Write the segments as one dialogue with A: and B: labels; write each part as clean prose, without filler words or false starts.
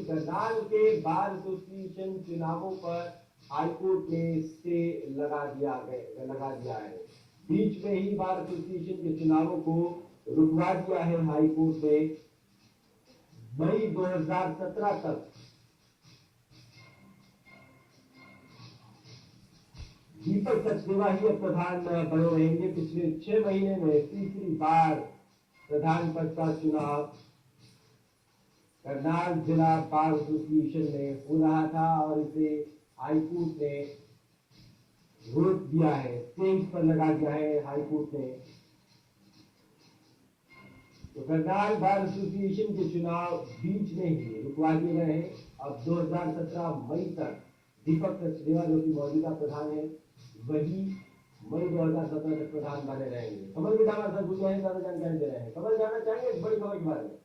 A: करनाल के bar association चुनावों पर हाईकोर्ट ने स्टे लगा दिया है। बीच में ही बार एसोसिएशन के चुनावों को रुकवा दिया है हाईकोर्ट ने। मई 2017 तक दीपक सचदेवा ही अब प्रधान बने रहेंगे। पिछले 6 महीने में तीसरी बार प्रधान पद का चुनाव करनाल जिला बार एसोसिएशन में हो रहा था और इसे हाईकोर्ट ने रोक दिया है, स्टेज पर लगा दिया है हाईकोर्ट ने। तो करनाल बार एसोसिएशन के चुनाव बीच में ही रुकवा दिए गए हैं। अब 2017 मई तक दीपक सचदेवा जो कि मौजूदा प्रधान है वही मई 2017 तक प्रधान बने रहेंगे। कमल बेटा हमारे साथ जुड़ गए हैं, ज्यादा जानकारी दे रहे हैं। कमल जानना चाहेंगे इस बड़ी खबर के बारे में?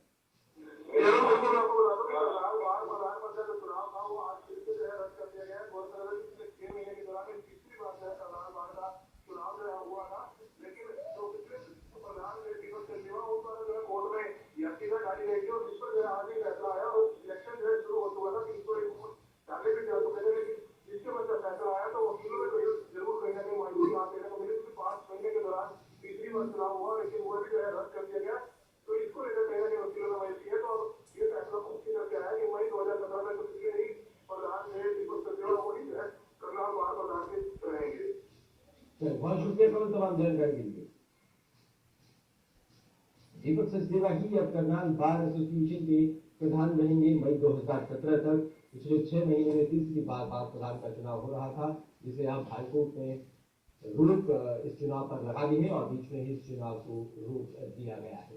B: चुनाव हुआ लेकिन वो भी जो है रद्द कर दिया गया। तो इसको लेकर कहीं ना कहीं वकीलों ने वही किया। तो ये फैसला मुख्य करके आया कि मई 2017 में तो पिछले ही प्रधान में दीपक सचदेवा वही जो है करनाल बार प्रधान के रहेंगे।
A: बहुत शुक्रिया कमल तमाम जानकारी के लिए। दीपक सचदेवा ही अब करनाल बार एसोसिएशन के प्रधान रहेंगे मई 2017 तक। पिछले 6 महीने में तीसरी बार प्रधान का चुनाव हो रहा था, जिसे अब हाईकोर्ट ने रोक इस चुनाव पर लगा दी है और बीच में ही इस चुनाव को रोक दिया गया है।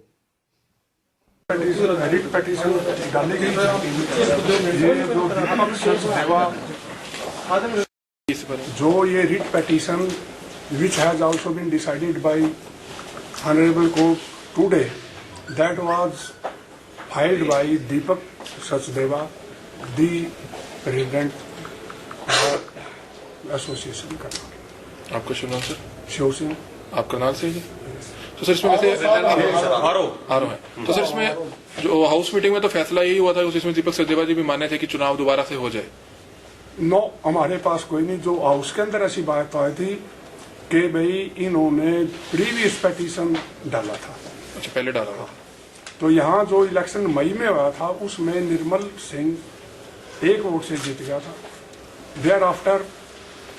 C: रिट पेटिशन डाली गई जो ये writ petition which has also been decided by honourable court today that was filed by Deepak Sachdeva the president association Karnal.
D: आपका शुभ नाम सर?
C: शिव सिंह।
D: आप करनाल से ही? तो सर इसमें वैसे आरो है। तो सर इसमें जो हाउस मीटिंग में तो फैसला यही हुआ था उसमें दीपक सचदेवा जी भी माने थे कि चुनाव दोबारा से हो जाए।
C: नो, हमारे पास कोई नहीं। जो हाउस के अंदर ऐसी बात आई थी कि भाई इन्होंने प्रीवियस पेटिशन डाला था।
D: अच्छा, पहले डाला था।
C: तो यहाँ जो इलेक्शन मई में हुआ था उसमें निर्मल सिंह 1 वोट से जीत गया था। Thereafter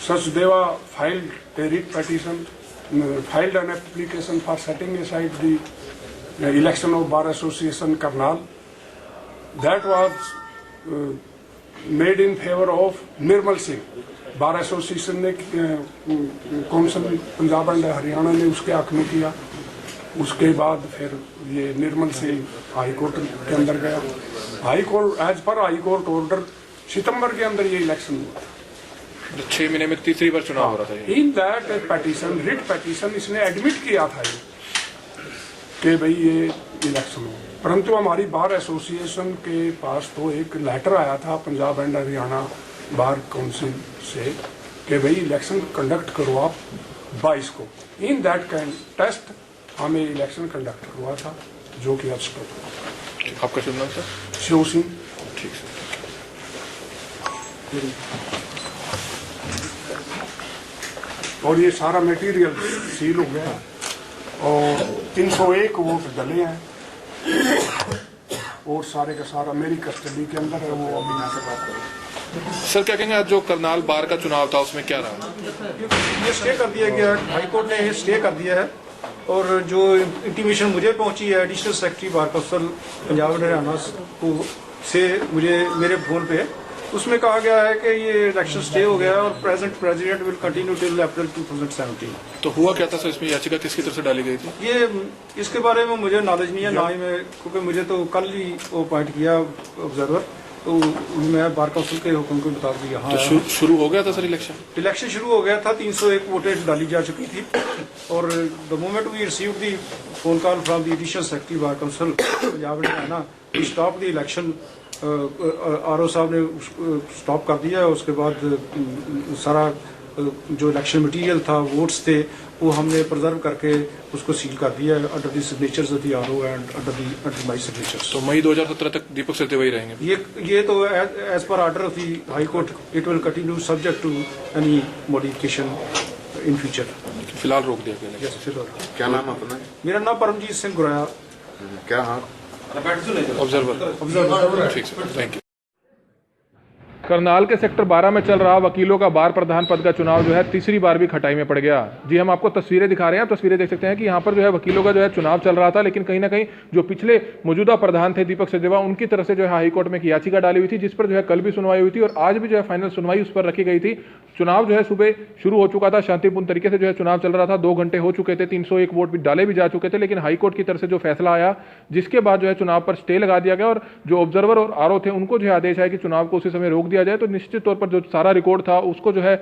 C: Sachdeva filed a writ petition, filed an application for setting aside the election of Bar Association Karnal. That was made in favor of Nirmal Singh. Bar Association ने कौंसिल पंजाब एंड हरियाणा ने उसके हक में किया। उसके बाद फिर ये निर्मल सिंह हाई कोर्ट के अंदर गया। High court as per high court order सितंबर के अंदर ये इलेक्शन हुआ था।
D: 6 महीने में तीसरी बार चुनाव हो रहा था।
C: In that petition, writ petition, इसने एडमिट किया था ये कि भाई ये इलेक्शन हो। परंतु हमारी बार एसोसिएशन के पास तो एक लेटर आया था Punjab and Haryana bar council से कि भाई इलेक्शन कंडक्ट करो आप 22 को। इन दैट टेस्ट हमें इलेक्शन कंडक्ट हुआ था जो कि अब स्टॉप हुआ।
D: आपका शुभ नाम सर?
C: शिव सिंह।
D: ठीक सर।
C: और ये सारा मटेरियल सील हो गया और 301 वोट डले हैं और सारे का सारा मेरी कस्टडी के अंदर है। वो अभी यहाँ से बात करें।
D: सर क्या कहेंगे, आज जो करनाल बार का चुनाव था उसमें क्या रहा?
E: ये स्टे कर दिया गया, हाईकोर्ट ने ये स्टे कर दिया है। और जो इंटीमेशन मुझे पहुंची है additional secretary Bar Council Punjab and Haryana को से मुझे मेरे फोन पे उसमें कहा गया है कि ये इलेक्शन स्टे हो गया है और present president will continue till April 2017।
D: तो हुआ क्या था सर, इसमें याचिका किसकी तरफ से डाली गई थी?
E: ये इसके बारे में मुझे नॉलेज नहीं है, ना ही मैं, क्योंकि मुझे तो कल ही वो अपॉइंट किया ऑब्जर्वर, तो मैं बार काउंसिल के हुक्म के मुताबिक यहाँ
D: तो शुरू हो गया था सर इलेक्शन?
E: इलेक्शन शुरू हो गया था, 301 वोटें डाली जा चुकी थी और the moment we received the phone call from the additional secretary Bar Council Punjab Haryana, we stop the election. RO साहब ने स्टॉप कर दिया। उसके बाद सारा जो इलेक्शन मटेरियल था, वोट्स थे, वो हमने प्रिजर्व करके उसको सील कर दिया under the signatures of the RO and under my signatures.
D: तो मई 2017 तक दीपक सचदेवा ही रहेंगे?
E: ये तो as per order of the High Court it will continue subject to any modification in future.
D: फिलहाल रोक दिया गया?
E: यस, फिलहाल।
F: क्या नाम अपना?
E: मेरा नाम परमजीत सिंह गुराया।
F: क्या? हाँ,
D: ऑब्जर्वर। ठीक सर, थैंक यू।
G: करनाल के सेक्टर 12 में चल रहा वकीलों का बार प्रधान पद का चुनाव जो है तीसरी बार भी खटाई में पड़ गया। जी, हम आपको तस्वीरें दिखा रहे हैं, आप तस्वीरें देख सकते हैं कि यहाँ पर जो है वकीलों का जो है चुनाव चल रहा था, लेकिन कहीं ना कहीं जो पिछले मौजूदा प्रधान थे दीपक सचदेवा, उनकी तरफ से जो है हाईकोर्ट में एक याचिका डाली हुई थी, जिस पर जो है कल भी सुनवाई हुई थी और आज भी जो है फाइनल सुनवाई उस पर रखी गई थी। चुनाव जो है सुबह शुरू हो चुका था, शांतिपूर्ण तरीके से जो है चुनाव चल रहा था, 2 घंटे हो चुके थे, 301 वोट भी डाले भी जा चुके थे, लेकिन हाईकोर्ट की तरफ से जो फैसला आया, जिसके बाद जो है चुनाव पर स्टे लगा दिया गया और जो ऑब्जर्वर और आरओ थे उनको जो है आदेश आया कि चुनाव को उसी समय रोक दिया जाए। तो निश्चित तौर पर जो सारा रिकॉर्ड था उसको जो है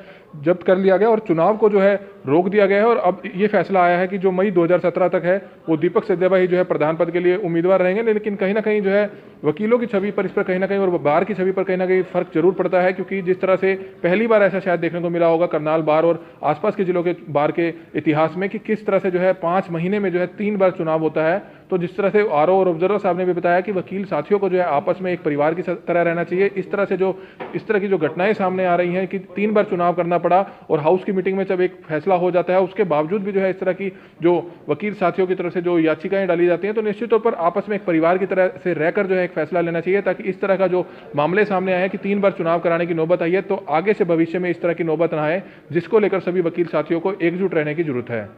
G: जब्त कर लिया गया और चुनाव को जो है रोक दिया गया है। और अब ये फैसला आया है कि जो मई 2017 तक है वो दीपक सचदेवा ही जो है प्रधान पद के लिए उम्मीदवार रहेंगे। लेकिन कहीं ना कहीं जो है वकीलों की छवि पर, इस पर कहीं ना कहीं और बार की छवि पर कहीं ना कहीं फर्क जरूर पड़ता है, क्योंकि जिस तरह से पहली बार ऐसा शायद देखने को मिला होगा करनाल बार और आसपास के जिलों के बार के इतिहास में कि किस तरह से जो है 5 महीने में जो है 3 बार चुनाव होता है। तो जिस तरह से आरओ और ऑब्जर्वर साहब ने भी बताया कि वकील साथियों को जो है आपस में एक परिवार की तरह रहना चाहिए। इस तरह की जो घटनाएं सामने आ रही हैं कि 3 बार चुनाव करना पड़ा और हाउस की मीटिंग में जब एक फैसला हो जाता है, उसके बावजूद भी जो है इस तरह की जो वकील साथियों की तरफ से जो याचिकाएं डाली जाती हैं, तो निश्चित तौर पर आपस में एक परिवार की तरह से रहकर जो है एक फैसला लेना चाहिए, ताकि इस तरह का जो मामले सामने आए हैं कि 3 बार चुनाव कराने की नौबत आई है, तो आगे से भविष्य में इस तरह की नौबत ना आए, जिसको लेकर सभी वकील साथियों को एकजुट रहने की जरूरत है।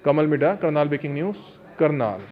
G: कमल मिडा, करनाल ब्रेकिंग न्यूज, करनाल।